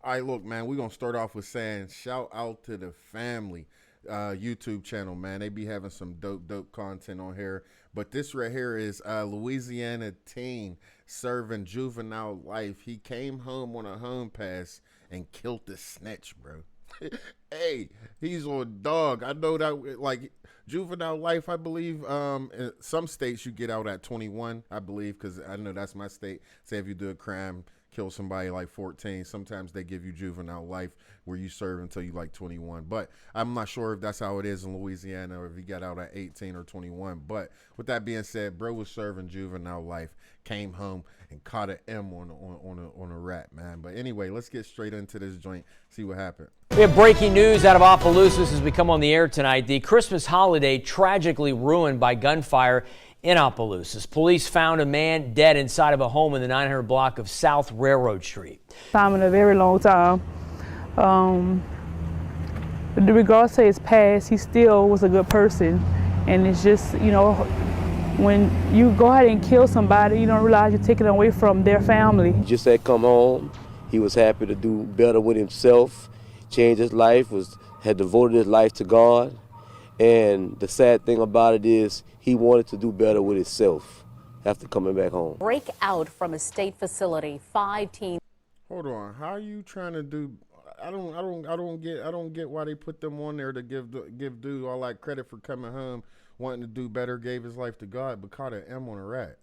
All right, look, man, we're going to start off with saying shout out to the family YouTube channel, man. They be having some dope content on here. But this right here is Louisiana teen serving juvenile life. He came home on a home pass and killed the snitch, bro. Hey, he's on dog. I know that, like, juvenile life, I believe, in some states you get out at 21, I believe, because I know that's my state. Say if you do a crime, kill somebody like 14, sometimes they give you juvenile life where you serve until you like 21. But I'm not sure if that's how it is in Louisiana or if you got out at 18 or 21. But with that being said, bro was serving juvenile life, came home and caught an M on a rat, man. But anyway, let's get straight into this joint, see what happened. We have breaking news out of Opelousas as we come on the air tonight. The Christmas holiday tragically ruined by gunfire in Opelousas. Police found a man dead inside of a home in the 900 block of South Railroad Street. Time in a very long time. With regards to his past, he still was a good person. And it's just, you know, when you go ahead and kill somebody, you don't realize you're taking away from their family. Just had come home. He was happy to do better with himself, changed his life, had devoted his life to God. And the sad thing about it is he wanted to do better with himself after coming back home. Break out from a state facility, 5 teens. Hold on, how are you trying to do? I don't get why they put them on there to give dude all that credit for coming home, wanting to do better, gave his life to God, but caught an M on a rat.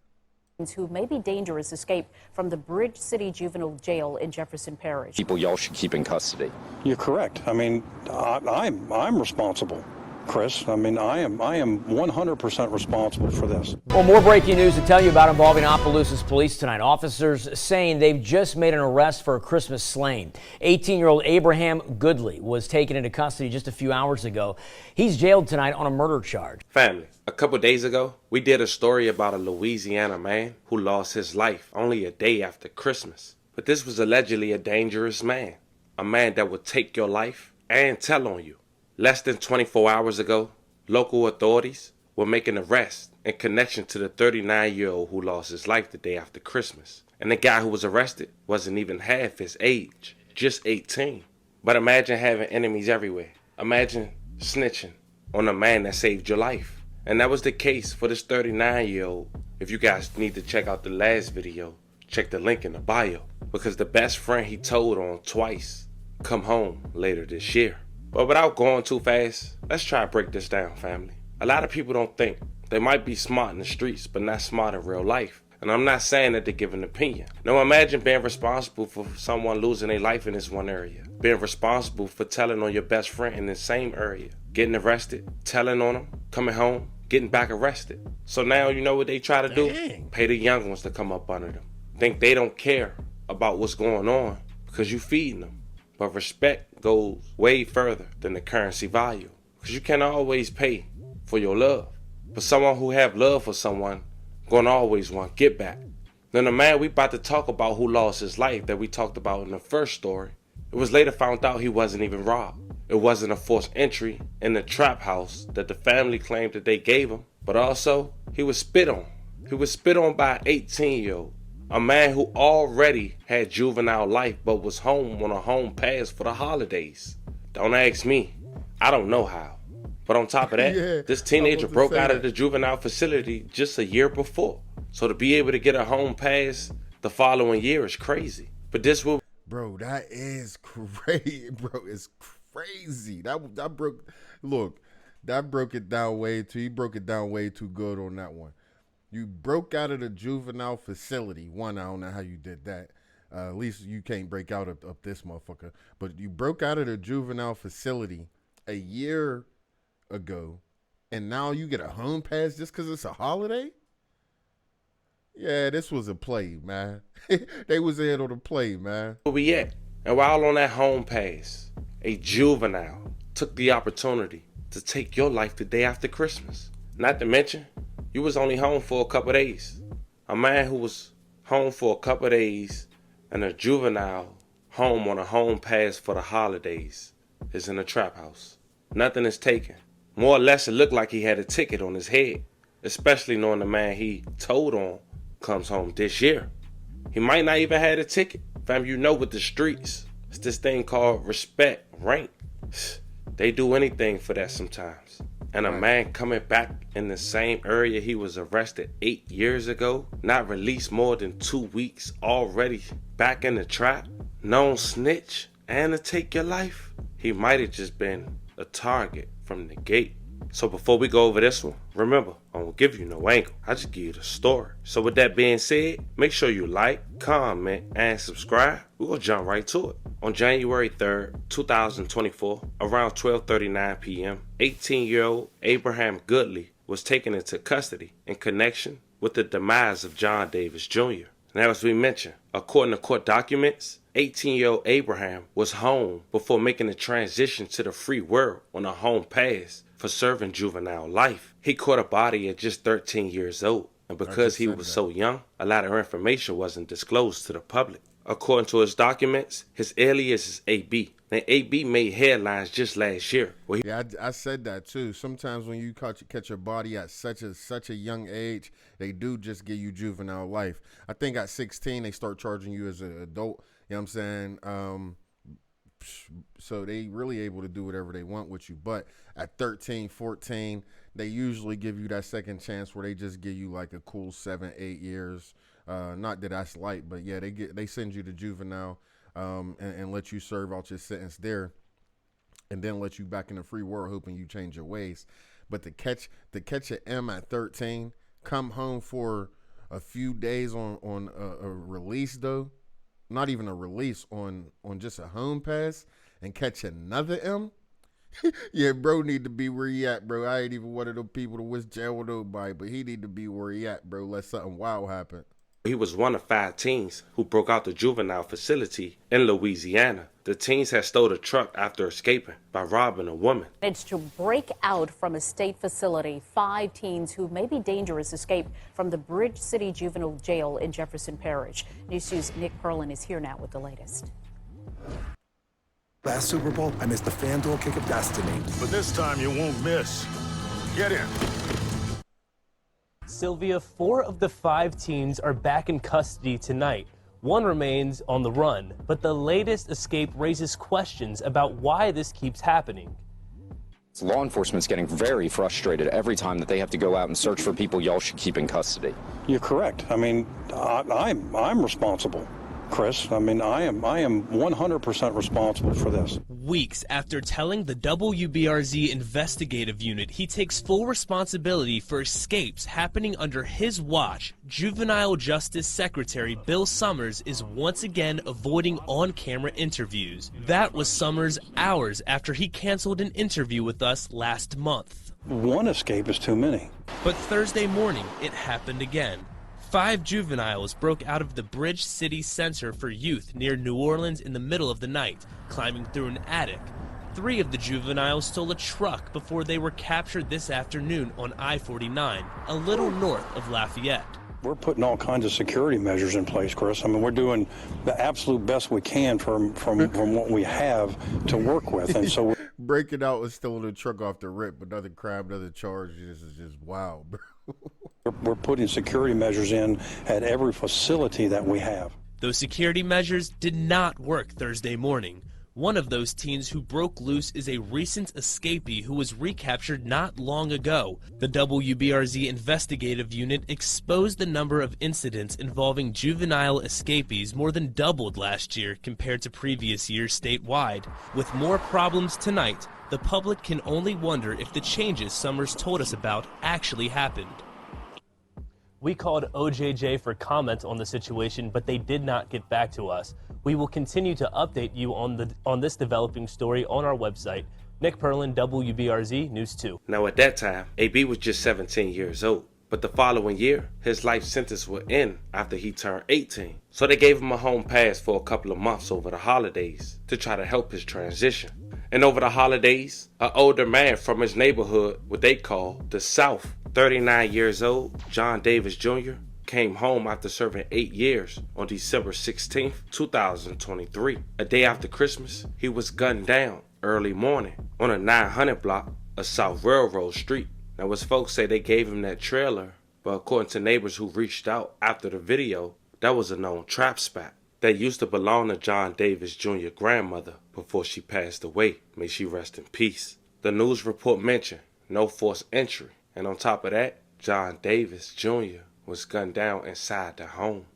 Who may be dangerous escaped from the Bridge City Juvenile Jail in Jefferson Parish. People y'all should keep in custody. You're correct. I mean, I'm responsible, Chris. I mean, I am 100% responsible for this. Well, more breaking news to tell you about involving Opelousas police tonight. Officers saying they've just made an arrest for a Christmas slaying. 18-year-old Abraham Goodley was taken into custody just a few hours ago. He's jailed tonight on a murder charge. Family, a couple days ago, we did a story about a Louisiana man who lost his life only a day after Christmas. But this was allegedly a dangerous man, a man that would take your life and tell on you. Less than 24 hours ago, local authorities were making arrests in connection to the 39-year-old who lost his life the day after Christmas. And the guy who was arrested wasn't even half his age, just 18. But imagine having enemies everywhere. Imagine snitching on a man that saved your life. And that was the case for this 39-year-old. If you guys need to check out the last video, check the link in the bio. Because the best friend he told on twice come home later this year. But without going too fast, let's try to break this down, family. A lot of people don't think. They might be smart in the streets, but not smart in real life. And I'm not saying that to give an opinion. Now imagine being responsible for someone losing their life in this one area. Being responsible for telling on your best friend in the same area. Getting arrested, telling on them, coming home, getting back arrested. So now you know what they try to do? Pay the young ones to come up under them. Think they don't care about what's going on because you feeding them. But respect goes way further than the currency value. Because you can't always pay for your love. But someone who have love for someone gonna always want get back. Then the man we about to talk about who lost his life that we talked about in the first story, it was later found out he wasn't even robbed. It wasn't a forced entry in the trap house that the family claimed that they gave him. But also, he was spit on. He was spit on by an 18-year-old. A man who already had juvenile life but was home on a home pass for the holidays. Don't ask me. I don't know how. But on top of that, this teenager broke out of the juvenile facility just a year before. So to be able to get a home pass the following year is crazy. But this will... Bro, that is crazy. Bro, it's crazy. That broke... Look, that broke it down way too... He broke it down way too good on that one. You broke out of the juvenile facility. One, I don't know how you did that. At least you can't break out of this motherfucker. But you broke out of the juvenile facility a year ago, and now you get a home pass just because it's a holiday? Yeah, this was a play, man. They was in on the play, man. Where we at? And while on that home pass, a juvenile took the opportunity to take your life the day after Christmas. Not to mention, you was only home for a couple days. A man who was home for a couple days and a juvenile home on a home pass for the holidays is in a trap house. Nothing is taken. More or less it looked like he had a ticket on his head, especially knowing the man he told on comes home this year. He might not even had a ticket. Fam, you know with the streets, It's this thing called respect, rank. They do anything for that sometimes. And a man coming back in the same area he was arrested 8 years ago, not released more than 2 weeks, already back in the trap, known snitch, and to take your life. He might have just been a target from the gate. So before we go over this one, remember, I won't give you no angle. I just give you the story. So with that being said, make sure you like, comment, and subscribe. We're going to jump right to it. On January 3rd, 2024, around 12:39 p.m., 18-year-old Abraham Goodley was taken into custody in connection with the demise of John Davis Jr. Now, as we mentioned, according to court documents, 18-year-old Abraham was home before making the transition to the free world on a home pass for serving juvenile life. He caught a body at just 13 years old, and because he was so young, a lot of information wasn't disclosed to the public. According to his documents, his alias is AB. Now, AB made headlines just last year. I said that too. Sometimes when you catch a body at such a young age, they do just give you juvenile life. I think at 16 they start charging you as an adult. You know what I'm saying? So they really able to do whatever they want with you. But at 13, 14, they usually give you that second chance where they just give you like a cool 7-8 years. Not that that's light, but yeah, they send you to juvenile and let you serve out your sentence there, and then let you back in the free world, hoping you change your ways. But to catch an M at 13, come home for a few days on a release though, not even a release, on just a home pass, and catch another M. Yeah, bro need to be where he at, bro. I ain't even one of them people to wish jail with nobody, but he need to be where he at, bro. Let something wild happen. He was one of 5 teens who broke out the juvenile facility in Louisiana. The teens had stole a truck after escaping by robbing a woman. It's to break out from a state facility. 5 teens who may be dangerous escaped from the Bridge City Juvenile Jail in Jefferson Parish. News 2's Nick Perlin is here now with the latest. Last Super Bowl, I missed the FanDuel kick of destiny. But this time you won't miss. Get in. Sylvia, 4 of the 5 teens are back in custody tonight. 1 remains on the run, but the latest escape raises questions about why this keeps happening. Law enforcement's getting very frustrated every time that they have to go out and search for people y'all should keep in custody. You're correct. I mean, I'm responsible, Chris. I mean, I am 100% responsible for this. Weeks after telling the WBRZ investigative unit he takes full responsibility for escapes happening under his watch, Juvenile Justice Secretary Bill Summers is once again avoiding on-camera interviews. That was Summers hours after he canceled an interview with us last month. 1 escape is too many. But Thursday morning, it happened again. 5 juveniles broke out of the Bridge City Center for Youth near New Orleans in the middle of the night, climbing through an attic. 3 of the juveniles stole a truck before they were captured this afternoon on I-49, a little north of Lafayette. We're putting all kinds of security measures in place, Chris. I mean, we're doing the absolute best we can from what we have to work with. And so breaking out and stealing the truck off the rip, another crime, another charge. This is just wild, bro. We're putting security measures in at every facility that we have. Those security measures did not work Thursday morning. One of those teens who broke loose is a recent escapee who was recaptured not long ago. The WBRZ investigative unit exposed the number of incidents involving juvenile escapees more than doubled last year compared to previous years statewide. With more problems tonight, the public can only wonder if the changes Summers told us about actually happened. We called OJJ for comment on the situation, but they did not get back to us. We will continue to update you on this developing story on our website. Nick Perlin, WBRZ News 2. Now at that time, AB was just 17 years old. But the following year, his life sentence would end after he turned 18. So they gave him a home pass for a couple of months over the holidays to try to help his transition. And over the holidays, an older man from his neighborhood, what they call the South, 39 years old, John Davis Jr., came home after serving 8 years on December 16, 2023. A day after Christmas, he was gunned down early morning on a 900 block of South Railroad Street. Now, his folks say they gave him that trailer, but according to neighbors who reached out after the video, that was a known trap spot. that used to belong to John Davis Jr. grandmother before she passed away. May she rest in peace. The news report mentioned no forced entry, and on top of that, John Davis Jr. was gunned down inside the home.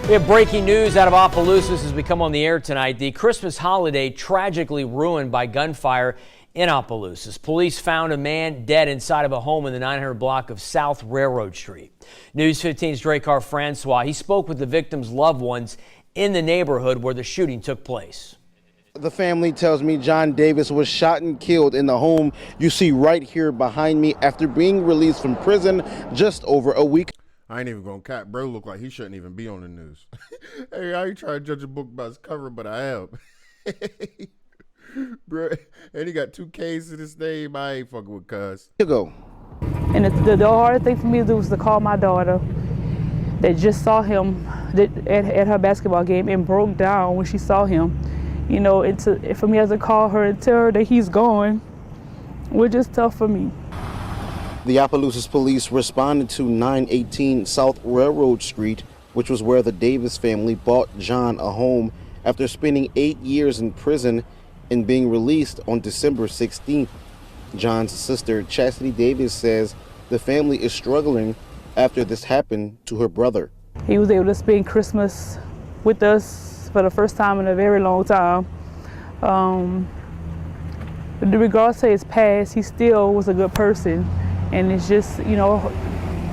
We have breaking news out of Opelousas as we come on the air tonight. The Christmas holiday tragically ruined by gunfire in Opelousas. Police found a man dead inside of a home in the 900 block of South Railroad Street. News 15's Dracar Francois, he spoke with the victim's loved ones in the neighborhood where the shooting took place. The family tells me John Davis was shot and killed in the home you see right here behind me after being released from prison just over a week. I ain't even gonna cap. Bro look like he shouldn't even be on the news. Hey, I ain't trying to judge a book by its cover, but I am. Bro, and he got 2 K's in his name. I ain't fucking with cuz. You go. And the hardest thing for me to do was to call my daughter that just saw him at her basketball game and broke down when she saw him. You know, for me to call her and tell her that he's gone was just tough for me. The Opelousas police responded to 918 South Railroad Street, which was where the Davis family bought John a home after spending 8 years in prison and being released on December 16th. John's sister, Chastity Davis, says the family is struggling after this happened to her brother. He was able to spend Christmas with us for the first time in a very long time. Regardless of his past, he still was a good person. And it's just, you know,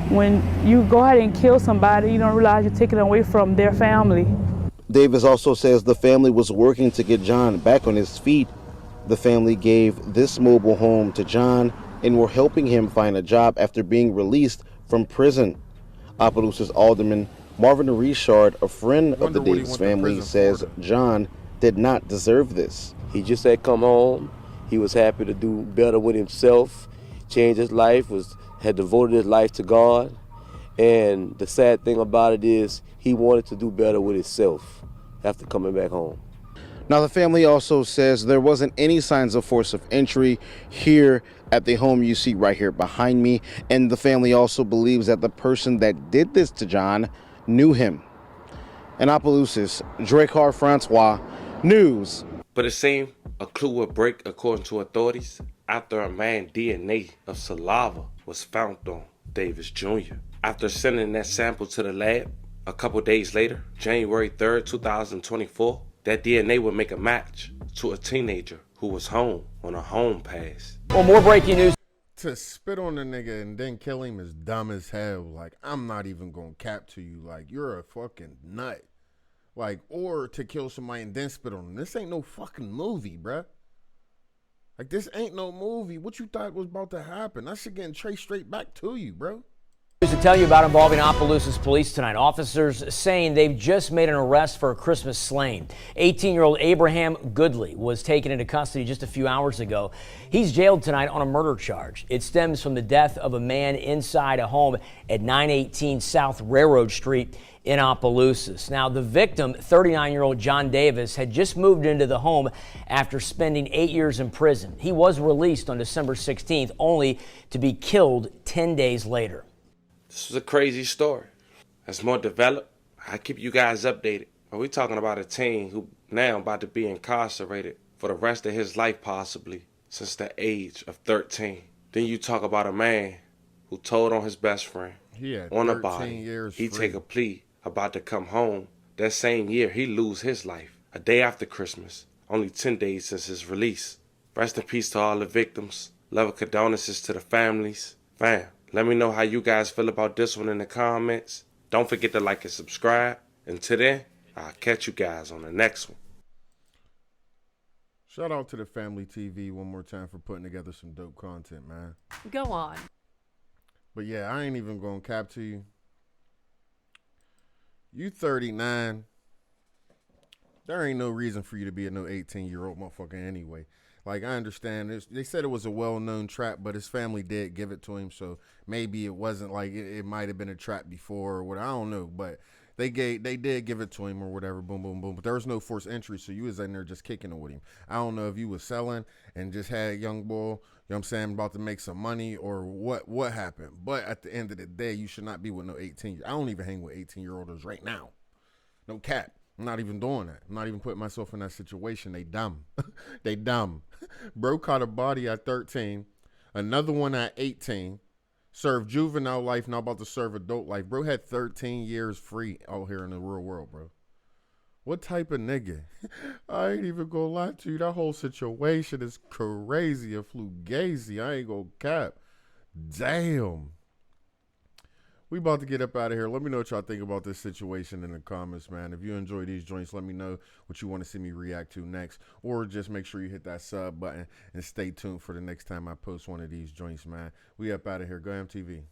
when you go ahead and kill somebody, you don't realize you're taking away from their family. Davis also says the family was working to get John back on his feet. The family gave this mobile home to John and were helping him find a job after being released from prison. Opelousas Alderman Marvin Richard, a friend of the Davis family, says John did not deserve this. He just had come home. He was happy to do better with himself, change his life, had devoted his life to God. And the sad thing about it is he wanted to do better with himself after coming back home. Now, the family also says there wasn't any signs of force of entry here at the home you see right here behind me. And the family also believes that the person that did this to John knew him. In Opelousas, Dracar Francois, News. But it seemed a clue would break according to authorities after a man's DNA of saliva was found on Davis Jr. After sending that sample to the lab, a couple days later, January 3rd, 2024, that DNA would make a match to a teenager who was home on a home pass. Well, more breaking news. To spit on a nigga and then kill him is dumb as hell. Like, I'm not even gonna cap to you. Like, you're a fucking nut. Like, or to kill somebody and then spit on them. This ain't no fucking movie, bruh. Like, this ain't no movie. What you thought was about to happen? That shit getting traced straight back to you, bro. To tell you about involving Opelousas police tonight. Officers saying they've just made an arrest for a Christmas slaying. 18-year-old Abraham Goodley was taken into custody just a few hours ago. He's jailed tonight on a murder charge. It stems from the death of a man inside a home at 918 South Railroad Street in Opelousas. Now, the victim, 39-year-old John Davis, had just moved into the home after spending 8 years in prison. He was released on December 16th, only to be killed 10 days later. This was a crazy story. As more developed, I'll keep you guys updated. But we're talking about a teen who now about to be incarcerated for the rest of his life, possibly, since the age of 13. Then you talk about a man who told on his best friend on a body he'd take a plea about to come home. That same year, he lose his life, a day after Christmas, only 10 days since his release. Rest in peace to all the victims. Love and condolences to the families. Fam, let me know how you guys feel about this one in the comments. Don't forget to like and subscribe. Until then, I'll catch you guys on the next one. Shout out to the Family TV one more time for putting together some dope content, man. Go on. But yeah, I ain't even gonna cap to you. You 39. There ain't no reason for you to be a no 18-year-old motherfucker anyway. Like, I understand this. They said it was a well-known trap, but his family did give it to him, so maybe it wasn't like it might have been a trap before or what. I don't know, but they did give it to him or whatever. Boom, boom, boom. But there was no forced entry, so you was in there just kicking it with him. I don't know if you was selling and just had a young boy, you know what I'm saying, about to make some money or what happened. But at the end of the day, you should not be with no 18. I don't even hang with 18-year-olds right now. No cap. I'm not even doing that. I'm not even putting myself in that situation. They dumb. They dumb. Bro caught a body at 13, another one at 18, served juvenile life, now about to serve adult life. Bro had 13 years free out here in the real world, bro. What type of nigga? I ain't even gonna lie to you. That whole situation is crazy. A fugazi. I ain't gonna cap. Damn. We about to get up out of here. Let me know what y'all think about this situation in the comments, man. If you enjoy these joints, let me know what you want to see me react to next. Or just make sure you hit that sub button and stay tuned for the next time I post one of these joints, man. We up out of here. GoHamm TV.